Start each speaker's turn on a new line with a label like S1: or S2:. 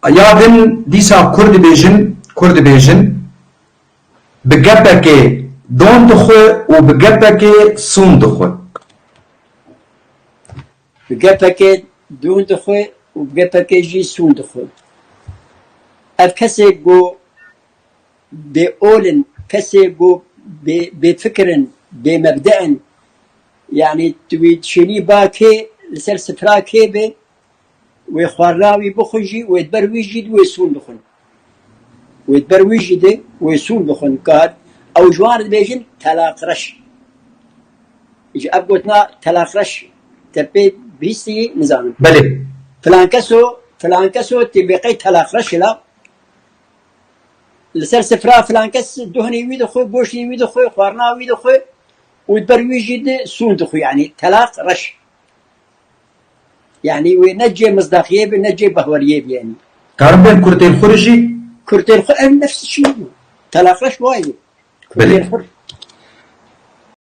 S1: يادن ديسا كرد بيجن بجبك دون دخو وبجبك صون دخو.
S2: بجبك دون دخو وبجبك جي صون دخو. أبكسي جو بأولن كسي جو بفكرن بمبدأن يعني تويد شني باكي لسر سفراكي بي ويخوراوي بخجي ويتبرويجي ويسون بخن ويتبرويجي ويسون بخن كار او جوان بيجن تلاقرش يجي ابقوتنا تلاقرش تبي بيسي نظام
S1: بلي
S2: فلانكسو تبقي تلاقرش لا لسر سفرا فلانكس دهني ويدخو بوشي ويدخو خوارنا ويدخو ويتبرويجي سون دخو يعني تلاقرش يعني ونجي مصداقية بنجي بهورية يعني
S1: كاربين كرتين خرجي
S2: كرتين نفس الشيء تلاقرش وايد كرتين